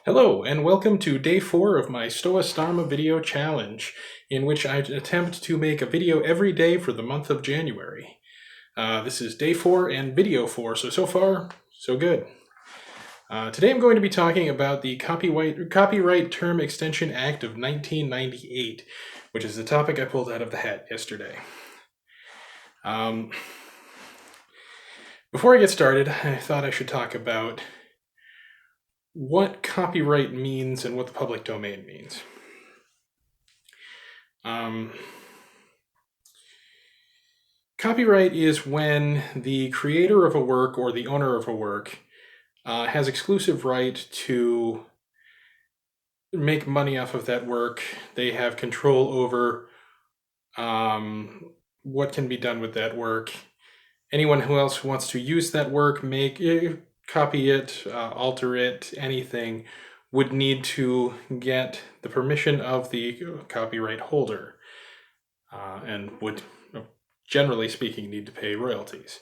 Hello, and welcome to day 4 of my StoWaStarMa video challenge, in which I attempt to make a video every day for the month of January. This is day 4 and video 4, so far, so good. Today I'm going to be talking about the Copyright Term Extension Act of 1998, which is the topic I pulled out of the hat yesterday. Before I get started, I thought I should talk about what copyright means and what the public domain means. Copyright is when the creator of a work or the owner of a work has exclusive right to make money off of that work. They have control over what can be done with that work. Anyone who else wants to use that work, copy it, alter it, anything, would need to get the permission of the copyright holder and would, generally speaking, need to pay royalties.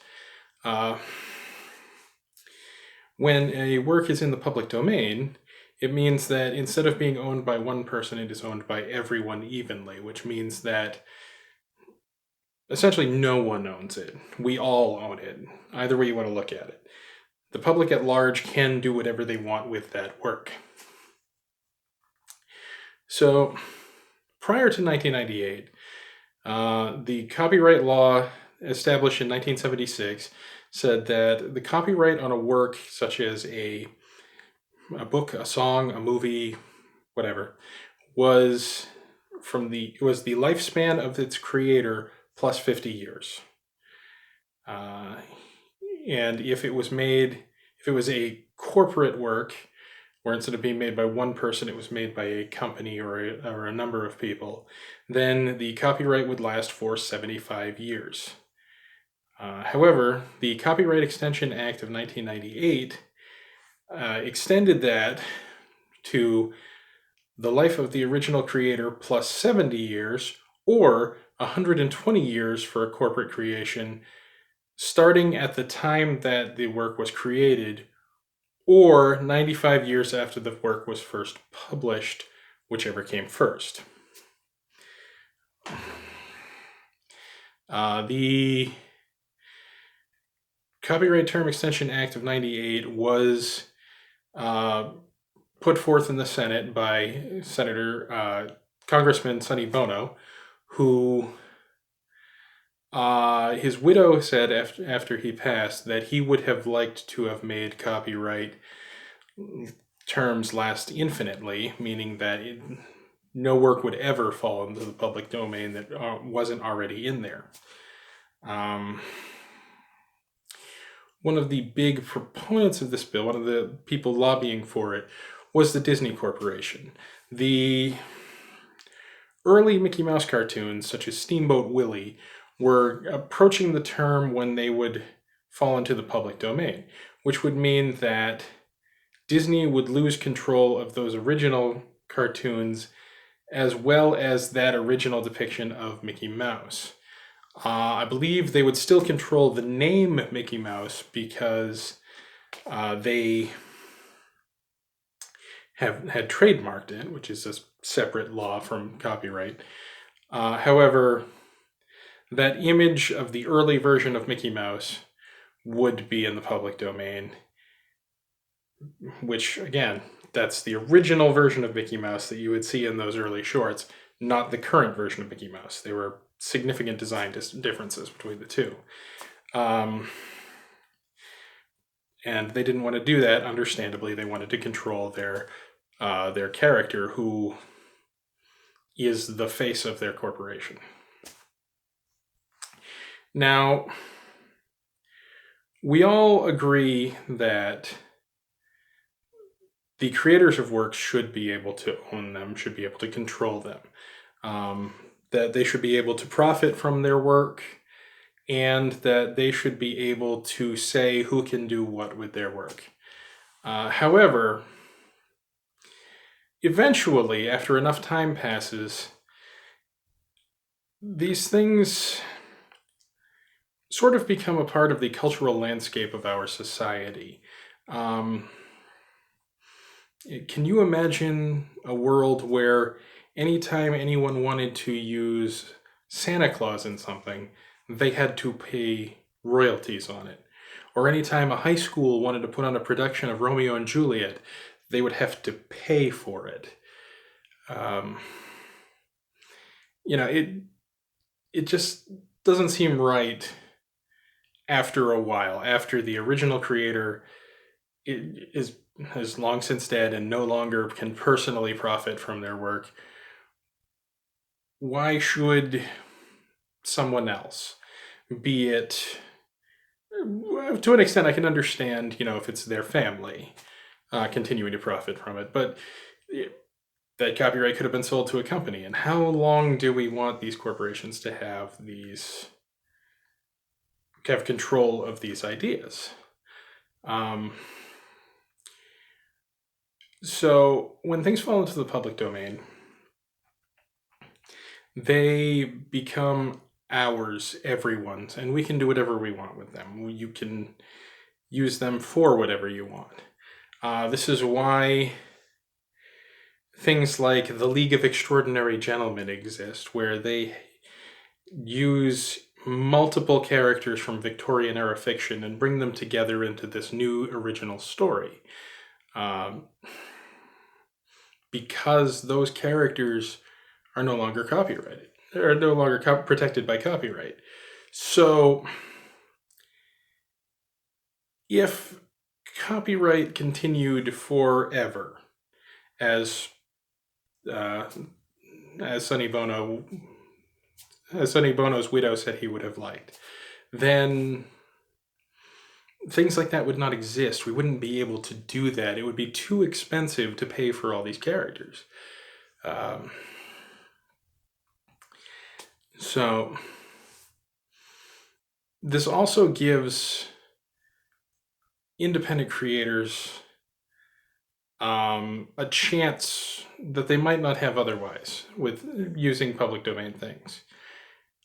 When a work is in the public domain, it means that instead of being owned by one person, it is owned by everyone evenly, which means that essentially no one owns it. We all own it, either way you want to look at it. The public at large can do whatever they want with that work. So, prior to 1998, the copyright law established in 1976 said that the copyright on a work such as a book, a song, a movie, whatever, was the lifespan of its creator plus 50 years. And if it was a corporate work, where instead of being made by one person, it was made by a company or a number of people, then the copyright would last for 75 years. However, the Copyright Extension Act of 1998 extended that to the life of the original creator plus 70 years, or 120 years for a corporate creation, starting at the time that the work was created, or 95 years after the work was first published, whichever came first. The Copyright Term Extension Act of 98 was put forth in the Senate by Congressman Sonny Bono, who his widow said after he passed that he would have liked to have made copyright terms last infinitely, meaning that no work would ever fall into the public domain that wasn't already in there. One of the big proponents of this bill, one of the people lobbying for it, was the Disney Corporation. The early Mickey Mouse cartoons, such as Steamboat Willie, were approaching the term when they would fall into the public domain, which would mean that Disney would lose control of those original cartoons as well as that original depiction of Mickey Mouse. I believe they would still control the name Mickey Mouse because they had trademarked it, which is a separate law from copyright. However, that image of the early version of Mickey Mouse would be in the public domain, which, again, that's the original version of Mickey Mouse that you would see in those early shorts, not the current version of Mickey Mouse. There were significant design differences between the two. And they didn't want to do that, understandably. They wanted to control their character, who is the face of their corporation. Now, we all agree that the creators of works should be able to own them, should be able to control them, that they should be able to profit from their work, and that they should be able to say who can do what with their work. However, eventually, after enough time passes, these things sort of become a part of the cultural landscape of our society. Can you imagine a world where anytime anyone wanted to use Santa Claus in something, they had to pay royalties on it? Or anytime a high school wanted to put on a production of Romeo and Juliet, they would have to pay for it. Um, it just doesn't seem right after a while, after the original creator has long since dead and no longer can personally profit from their work. Why should someone else, be it, to an extent I can understand, if it's their family, continuing to profit from it, but that copyright could have been sold to a company. And how long do we want these corporations to have control of these ideas? So when things fall into the public domain, they become ours, everyone's, and we can do whatever we want with them. You can use them for whatever you want. This is why things like the League of Extraordinary Gentlemen exist, where they use multiple characters from Victorian era fiction and bring them together into this new original story. Because those characters are no longer copyrighted, or no longer protected by copyright. So if copyright continued forever, as Sonny Bono's widow said he would have liked, then things like that would not exist. We wouldn't be able to do that. It would be too expensive to pay for all these characters. So this also gives independent creators a chance that they might not have otherwise with using public domain things.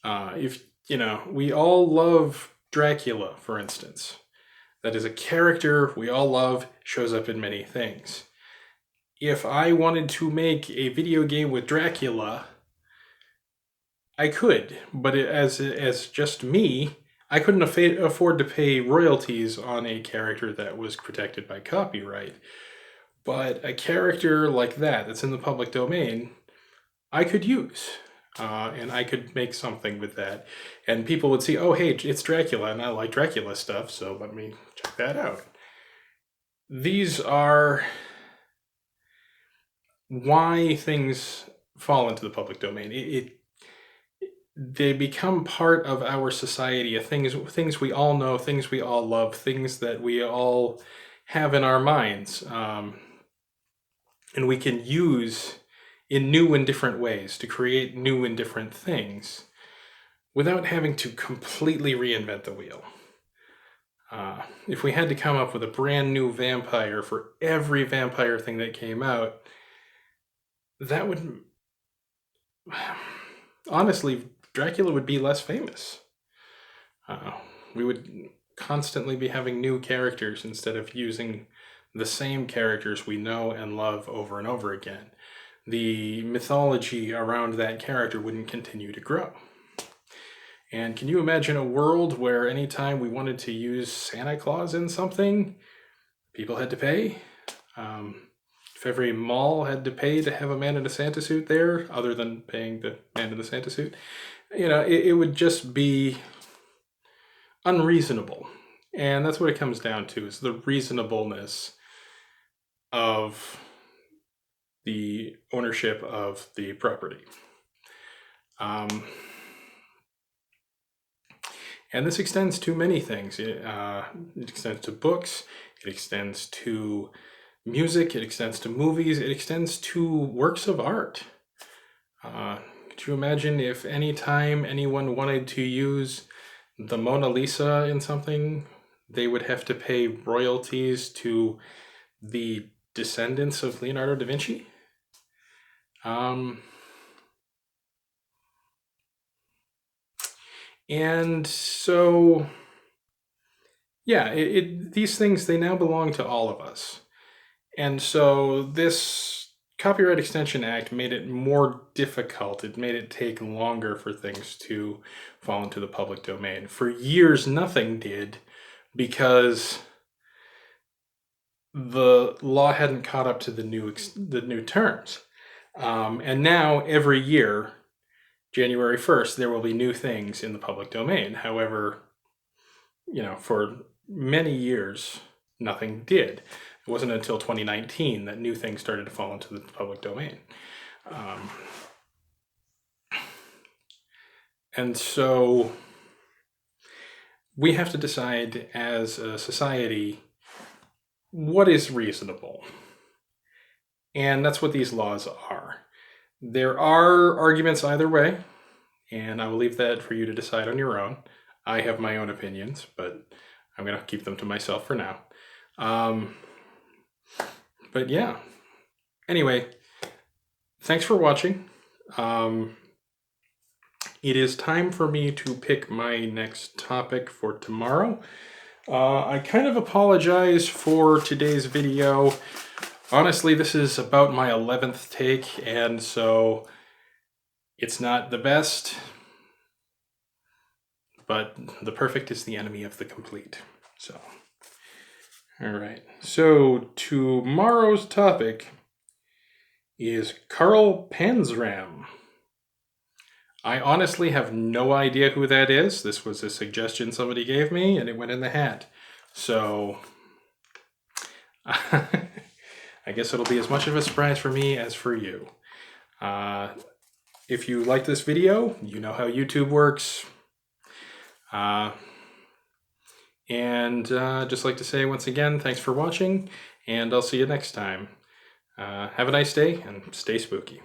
We all love Dracula, for instance. That is a character we all love, shows up in many things. If I wanted to make a video game with Dracula, I could, but as just me, I couldn't afford to pay royalties on a character that was protected by copyright. But a character like that's in the public domain, I could use. And I could make something with that. And people would see, oh, hey, it's Dracula, and I like Dracula stuff, so let me check that out. These are why things fall into the public domain. They become part of our society, things we all know, things we all love, things that we all have in our minds, and we can use in new and different ways to create new and different things without having to completely reinvent the wheel. If we had to come up with a brand new vampire for every vampire thing that came out, that would... honestly, Dracula would be less famous. We would constantly be having new characters instead of using the same characters we know and love over and over again. The mythology around that character wouldn't continue to grow. And can you imagine a world where anytime we wanted to use Santa Claus in something, people had to pay? If every mall had to pay to have a man in a Santa suit there, other than paying the man in the Santa suit, it would just be unreasonable. And that's what it comes down to, is the reasonableness of the ownership of the property. And this extends to many things. It extends to books, it extends to music, it extends to movies, it extends to works of art. Could you imagine if any time anyone wanted to use the Mona Lisa in something, they would have to pay royalties to the descendants of Leonardo da Vinci? And so, yeah, these things, they now belong to all of us. And so this Copyright Extension Act made it more difficult. It made it take longer for things to fall into the public domain. For years, nothing did because the law hadn't caught up to the new terms. And now every year, January 1st, there will be new things in the public domain. However, for many years, nothing did. It wasn't until 2019 that new things started to fall into the public domain. And so we have to decide as a society what is reasonable. And that's what these laws are. There are arguments either way, and I will leave that for you to decide on your own. I have my own opinions, but I'm going to keep them to myself for now. But yeah. Anyway, thanks for watching. It is time for me to pick my next topic for tomorrow. I kind of apologize for today's video. Honestly, this is about my 11th take, and so it's not the best, but the perfect is the enemy of the complete. So, all right. So tomorrow's topic is Carl Panzram. I honestly have no idea who that is. This was a suggestion somebody gave me, and it went in the hat. So I guess it'll be as much of a surprise for me as for you. If you like this video, you know how YouTube works. And just like to say once again, thanks for watching, and I'll see you next time. Have a nice day, and stay spooky.